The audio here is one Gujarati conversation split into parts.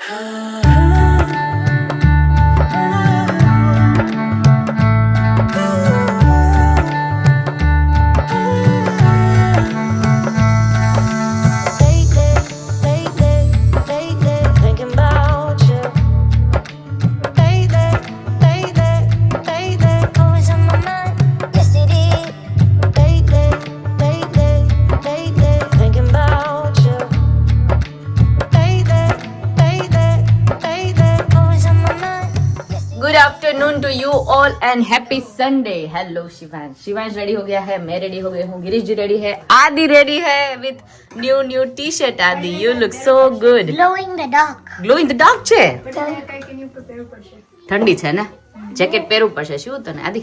Good afternoon to you all and happy Sunday. Hello Shivansh. Shivansh ready हो गया है, मैं रेडी हो गई हूँ, गिरीश जी रेडी है, आदि रेडी है विथ न्यू टी शर्ट। आदि you look so good. Glow in the dark. Glow in the dark છે, ઠંડી છે ને, જેકેટ પહેરવું પડશે શું તને આદિ?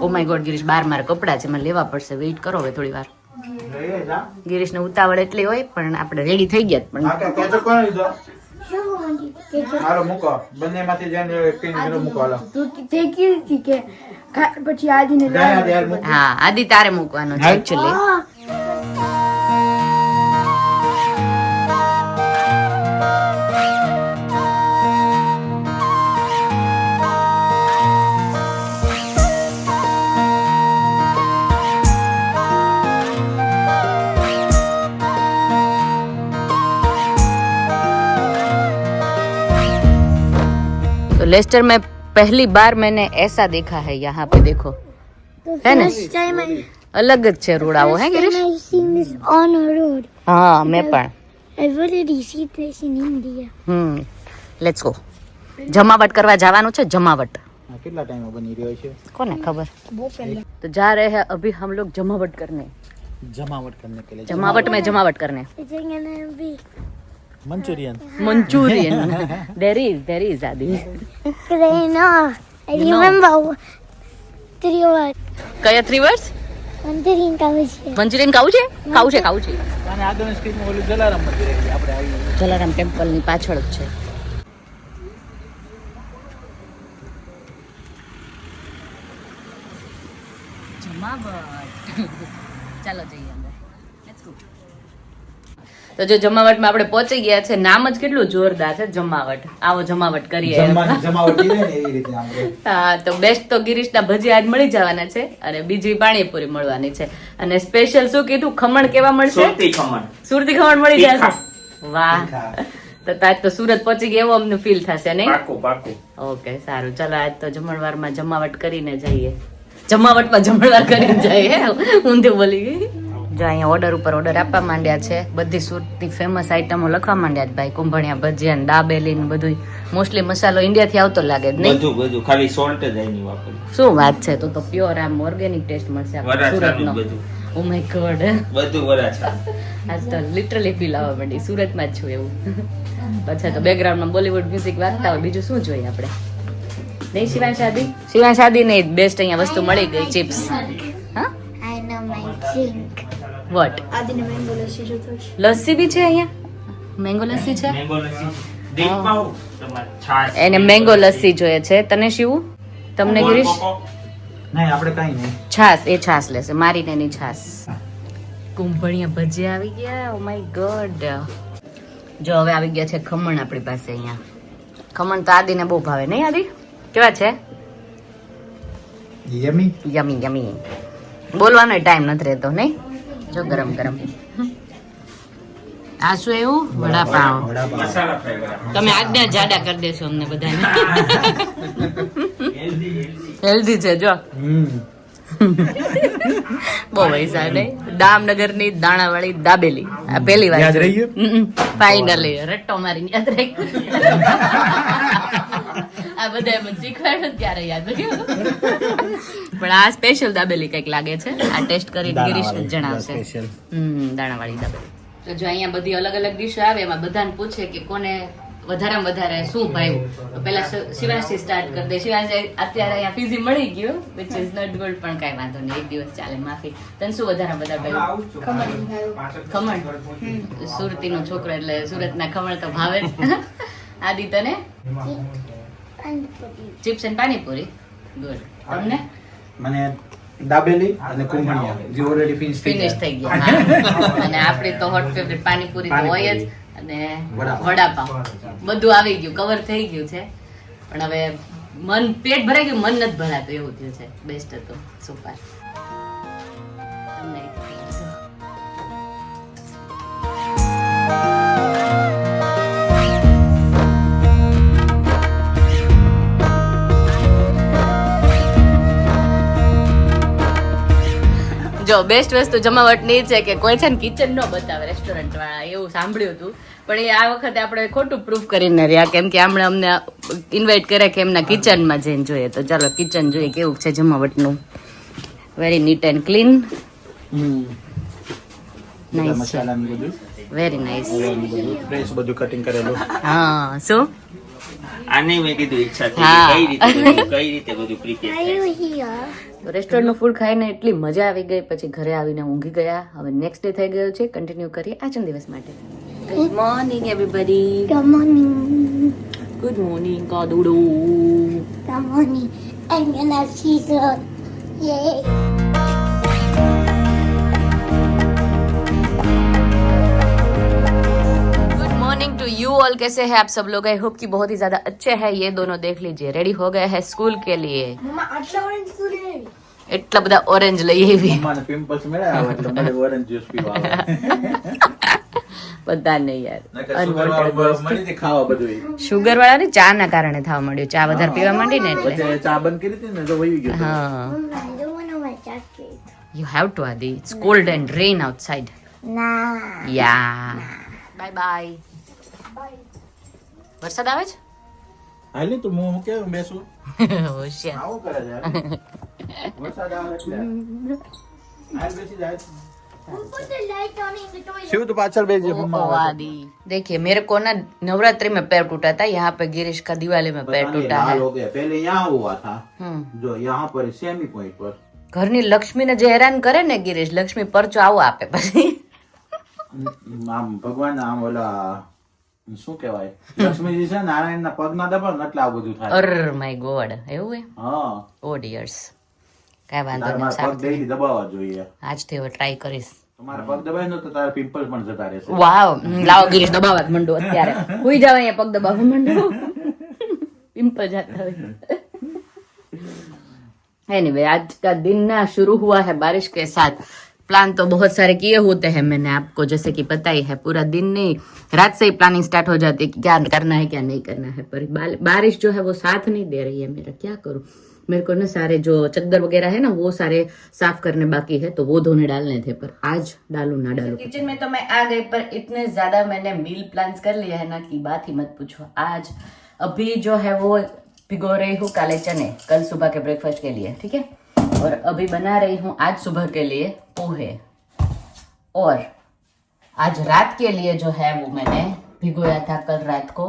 ઓ માય ગોડ ગિરીશ, બાર મારા કપડા છે, મને લેવા પડશે, વેઇટ કરો હવે થોડી વાર। ગિરીશને ઉતાવળ એટલી હોય પણ આપણે રેડી થઈ ગયા પણ હાલો મૂકો બંનેમાંથી જેને કિંગ ઝીરો મૂકો હાલો તું તે કીધી હતી કે પછી આદિને હા આદિ તારે મૂકવાનો છે એકચ્યુઅલી। तो लेस्टर में पहली बार मैंने ऐसा देखा है, यहाँ पे देखो है ना, अलग જ છે રોડાઓ હે Girish? I've seen this on a road. હા મેં પણ I've already seen this in India. Let's go. જમાવટ કરવા જવાનું છે, જમાવટ। કેટલા ટાઈમ બની રહ્યો છે કોને ખબર। तो जा रहे हैं अभी हम लोग जमावट करने, जमावट करने के लिए जमावट में जमावट करने It's gonna be Manchurian Manchurian. there is आदि Krena. I remember 3 words. કયા 3 વર્ડ્સ? Mandarin cows. મંચુરિયન ખાવું છે, ખાવું છે, ખાવું છે। અને આગળની સ્ક્રીનમાં ઓલું જલારામ મંદિર છે, આપણે આવી જલારામ ટેમ્પલ ની પાછળ જ છે। જમાવટ ચાલો જઈએ અંદર, લેટ્સ ગો। તો જો જમાવટમાં આપણે પહોંચી ગયા છે, નામ જ કેટલું જોરદાર છે, જમાવટ। આવો જમાવટ કરીએ। જમાવટ ને એવી રીતે આપણે હા તો બેસ્ટ તો ગિરીશના ભજીયા આજ મળી જવાના છે અને બીજી પાણીપુરી મળવાની છે અને સ્પેશિયલ શું કીધું, ખમણ કેવા મળશે? સુરતી ખમણ મળી જશે। વાહ, તો તાજ તો સુરત પહોંચી ગયા એવો અમને ફીલ થશે નહીં? ઓકે સારું, ચાલો આજ તો જમણવારમાં જમાવટ કરીને જઈએ, જમાવટમાં જમણવાર કરીને જઈએ। ઊંધું બોલી ગઈ। જો અહીંયા ઓર્ડર ઉપર ઓર્ડર આપવા માંડ્યા છે, બધી સુરતની ફેમસ આઈટમો લખવા માંડ્યા છે ભાઈ, કુંભણિયા ભજીયા ને દાબેલી ને બધું, મોસ્ટલી મસાલો ઇન્ડિયા થી આવતો લાગે જ નહીં? બધું ખાલી સોલ્ટ જ આની વાપરી। શું વાત છે, તો પ્યોર આમ ઓર્ગેનિક ટેસ્ટ મળશે આપણે સુરતનો। ઓ માય ગોડ, બધું વરાછા આજ તો લિટરલી ફીલ આવવા માંડી, સુરતમાં જ છું એવું। પછી તો બેકગ્રાઉન્ડમાં બોલીવુડ મ્યુઝિક વાગતા હોય, બીજું શું જોઈએ આપણે? નહીં શિવાંશ આદિ? શિવાંશ આદિ ને બેસ્ટ અહીંયા વસ્તુ મળી ગઈ, ચિપ્સ। હા I know my drink. What? આદિને મેંગો લસ્સી જોતો છે. લસ્સી બી છે અહીંયા, મેંગો લસ્સી છે, મેંગો લસ્સી દીપમાં તમાર છાશ એને મેંગો લસ્સી જોઈએ છે। તને શિવું? તમને ગિરીશ? નહીં આપણે કાઈ નહીં, છાસ, એ છાસ લેશે, મારીને એની છાસ। કુંભણિયા ભજીયા આવી ગયા, ઓ માય ગોડ। જો હવે આવી ગયા છે ખમણ આપણી પાસે અહીંયા। ખમણ તો આદિને બહુ ભાવે નહીં આદિ? કેવા છે? યમી યમી યમી, બોલવાનો ટાઈમ નથી રહેતો નહીં? જો ગરમ ગરમ। આ શું એવું? વડાપાવ। મસાલા ફ્રાય કરા તમે આજના જાડા કરી દેશો અમને બધાને। હેલ્ધી છે જો। બહુ પૈસા નહીં? દામનગરની દાણાવાળી દાબેલી, આ પહેલી વાર યાદ રહી ગયું? ફાઇનલી રટ્ટો મારીને યાદ રહી ગયું। આ બધા એમ શીખવાડ્યું ત્યારે યાદ રહ્યું, પણ આ સ્પેશિયલ દાબેલી કઈક લાગે છે, આ ટેસ્ટ કરીને ગિરીશ જણાવશે। દાણાવાળી દાબેલી। તો જો અહીંયા બધી અલગ અલગ ડીશો આવે, એમાં બધાને પૂછે કે કોને વધારેમાં વધારે શું ભાવ્યું, તો પેલા શિવાંશથી સ્ટાર્ટ કરી દે। શિવાંશ અત્યારે અહીંયા પીઝી મળી ગયું, વિચ ઇઝ નોટ ગુડ, પણ કાંઈ વાંધો નહીં, એક દિવસ ચાલે, માફી। તને શું વધારે ભાવ્યું? ખમણ? સુરતીનો છોકરો એટલે સુરતના ખમણ તો ભાવે જ। આદિ તને? Chips and panipuri, good. તમને? મને દાબેલી અને કુંભણિયા જે ઓલરેડી ફિનિશ થઈ ગયા। અને આપણી તો હોટ ફેવરિટ પાણીપુરી તો હોય જ, અને વડાપાવ. વડાપાવ બધું આવી ગયું, કવર થઈ ગયું છે. પણ હવે પેટ ભરાઈ ગયું, મન નથી ભરાતું એવું થયું છે. બેસ્ટ હતું, સુપર. જો બેસ્ટ વસ્તુ જમાવટની છે કે કોઈ છે ને કિચન નો બતાવે રેસ્ટોરન્ટ વાળા, એવું સાંભળ્યું હતું. પણ એ આ વખતે આપણે ખોટું પ્રૂફ કરીને રહ્યા, કેમ કે હમણાં અમને ઇન્વાઇટ કરે કે એમના કિચનમાં જઈને જોઈએ. તો ચાલો કિચન જોઈએ કેવું છે જમાવટનું. Very neat and clean, nice, મસાલાનું બધું વેરી નાઇસ. ફ્રેશ બધું કટિંગ કરેલું. હા, શું આને મેં કીધું ઈચ્છા થઈ હા. કઈ રીતે બધું પ્રિપેર Are થાય you છે. here? રેસ્ટોરન્ટનું ફૂડ ખાઈને એટલી મજા આવી ગઈ, પછી ઘરે આવીને ઊંઘી ગયા. હવે નેક્સ્ટ ડે થઈ ગયો છે, કન્ટિન્યુ કરીએ આજનો દિવસ માટે. Good morning everybody. Good morning. Good morning કાદુડો. Good morning. I'm gonna see the. Yay. Good morning to you all. कैसे हैं आप सब लोग? आई होप कि बहुत ही ज्यादा अच्छे हैं. ये दोनों देख लीजिए रेडी हो गए हैं स्कूल के लिए. Mama, આટલા orange શું લઈ? એટલા બધા ઓરેન્જ લઈ આવી. મમ્માને પિમ્પલ્સ મળ્યા આવે એટલે મને ઓરેન્જ જ્યુસ પીવા આવે. બધા નહીં યાર, નકર sugar વાળું મળી હતી ખાવા બધું. શુગર વાળા ને ચા ના કારણે થવા મળ્યું. ચા વધારે પીવા માંડી ને એટલે. વચ્ચે ચા બંધ કરી હતી ને તો વહી ગયું. હા, Mama, I don't want my jacket. you have to Adi. It's cold and rain outside. Nah. Yeah. Bye bye. વરસાદ આવે છે? હાલી તો હું કેમ બેસું? હોશિયાર. આવું કરે છે હાલી. વરસાદ આવે એટલે હાલ બેસી જાય. Who put the light on in the toilet? Shiv तो पाचल भेज ओ, आदि देखिए मेरे को ना नवरात्रि में पैर टूटा था, यहाँ पे गिरीश का दिवाली में पैर टूटा है. हो गया पहले यहाँ हुआ था जो यहाँ पर सेमी पॉइंट पर ઘરની લક્ષ્મીને જે હેરાન કરે ને ગિરીશ, લક્ષ્મી પરચો આવો આપે પછી. આમ ભગવાન આમ ઓલા શું કહેવાય લક્ષ્મીજી છે નારાયણના પગના દબાવ ને એટલે આ બધું થાય. અર માય ગોડ, એવું હે? હા ઓ ડિયર્સ, કાંઈ વાંધો તારા નહીં, મારા પગ સારું. ડેઈલી દબાવવા જોઈએ. આજથી હવે ટ્રાય કરીશ. તમારા પગ દબાય ને તો તારા પિમ્પલ પણ જતા રહેશે. વાવ, લાવો ગિરીશ દબાવવા જ મંડો અત્યારે. હુઈ જાવ અહીંયા પગ દબાવવા મંડો, पिंपल जाता है. एनीवे, आज का दिन ना शुरू हुआ है बारिश के साथ. प्लान तो बहुत सारे किए होते हैं मैंने आपको, जैसे कि पता ही है. पूरा दिन नहीं, रात से ही प्लानिंग स्टार्ट हो जाती है कि क्या करना है क्या नहीं करना है. पर बारिश जो है वो साथ नहीं दे रही है मेरा. क्या करूं, मेरे को ना सारे जो चद्दर वगैरह है ना वो सारे साफ करने बाकी है, तो वो धोने डालने थे, पर आज डालू ना डालू. किचन में तो मैं आ गई, पर इतने ज्यादा मैंने मील प्लान्स कर लिया है ना कि बात ही मत पूछो. आज अभी जो है वो भिगो रही हूँ काले चने कल सुबह के ब्रेकफास्ट के लिए, ठीक है. और अभी बना रही हूँ आज सुबह के लिए पोहे. और आज रात के लिए जो है वो मैंने भिगोया था कल रात को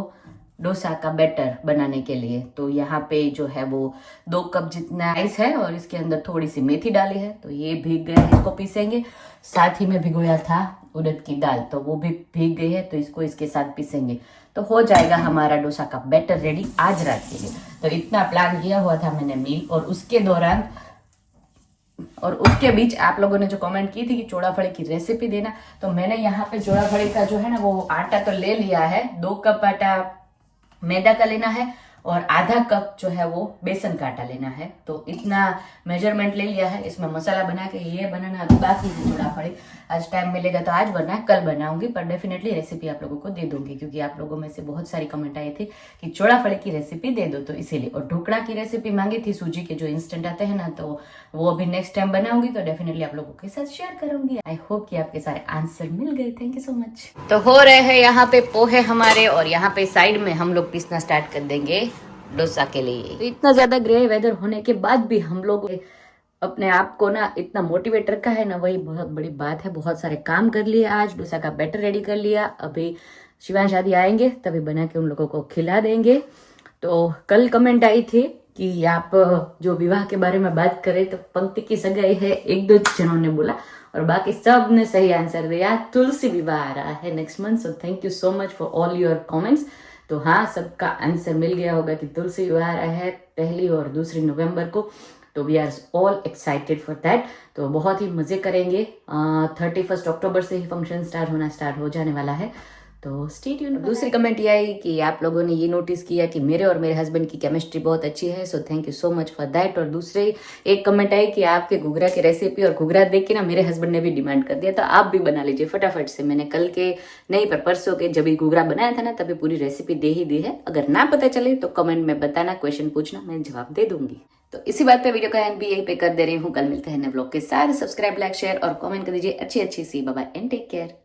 डोसा का बैटर बनाने के लिए. तो यहाँ पे जो है वो 2 कप जितना राइस है और इसके अंदर थोड़ी सी मेथी डाली है, तो ये भीग गए, इसको पीसेंगे. साथ ही में भिगोया था उड़द की दाल, तो वो भी भीग गई है, तो इसको इसके साथ पीसेंगे, तो हो जाएगा हमारा डोसा का बैटर रेडी आज रात के लिए. तो इतना प्लान किया हुआ था मैंने मील. और उसके दौरान और उसके बीच आप लोगों ने जो कमेंट की थी कि चोड़ाफड़ी की रेसिपी देना, तो मैंने यहाँ पे चोड़ाफड़ी का जो है ना वो आटा तो ले लिया है. 2 कप आटा मैदा का लेना है और आधा कप जो है वो बेसन का आटा लेना है. तो इतना मेजरमेंट ले लिया है. इसमें मसाला बना के ये बनाना अभी बाकी है चोड़ाफड़ी. आज टाइम मिलेगा तो आज वरना कल बनाऊंगी, पर डेफिनेटली रेसिपी आप लोगों को दे दूंगी, क्योंकि आप लोगों में से बहुत सारी कमेंट आई थी कि चोड़ाफड़ी की रेसिपी दे दो, तो इसीलिए. और ढोकड़ा की रेसिपी मांगी थी, सूजी के जो इंस्टेंट आते हैं ना, तो वो अभी नेक्स्ट टाइम बनाऊंगी, तो डेफिनेटली आप लोगों के साथ शेयर करूंगी. आई होप कि आपके सारे आंसर मिल गए. Thank you so much. तो हो रहे हैं यहाँ पे पोहे हमारे, और यहाँ पे साइड में हम लोग पीसना स्टार्ट कर देंगे डोसा के लिए. तो इतना ज्यादा ग्रे वेदर होने के बाद भी हम लोग अपने आप को ना इतना मोटिवेट रखा है ना, वही बहुत बड़ी बात है. बहुत सारे काम कर लिए आज, डोसा का बैटर रेडी कर लिया. अभी शिवांश आदि आएंगे तभी बना के उन लोगों को खिला देंगे. तो कल कमेंट आई थी कि आप जो विवाह के बारे में बात करें तो पंक्ति की सगाई है, 1-2 जनों ने बोला, और बाकी सब ने सही आंसर दिया. तुलसी विवाह आ रहा है next month. So thank you so much for all your comments. तो हाँ, सबका आंसर मिल गया होगा कि तुलसी विवाह आ रहा है 1 और 2 नवंबर को. तो we are all excited for that. तो बहुत ही मजे करेंगे. 31 अक्टूबर से ही फंक्शन स्टार्ट हो जाने वाला है. तो स्टे ट्यून। दूसरी कमेंट ये आई कि आप लोगों ने ये नोटिस किया कि मेरे और मेरे हस्बैंड की केमिस्ट्री बहुत अच्छी है, so thank you so much for that. और दूसरे एक कमेंट आई कि आपके घुघरा की रेसिपी और घुघरा देख के ना मेरे हस्बैंड ने भी डिमांड कर दिया, तो आप भी बना लीजिए फटाफट से। मैंने कल के नहीं पर परसों के जब घुघरा बनाया था ना तभी पूरी रेसिपी दे ही दी है। अगर ना पता चले तो कमेंट में बताना, क्वेश्चन पूछना, मैं जवाब दे दूंगी। तो इसी बात पे वीडियो का एंड भी यहीं पे कर दे रही हूँ। कल मिलते हैं नए ब्लॉग के साथ। सब्सक्राइब, लाइक, शेयर और कमेंट कर दीजिए अच्छी अच्छी सी। Bye bye and take care.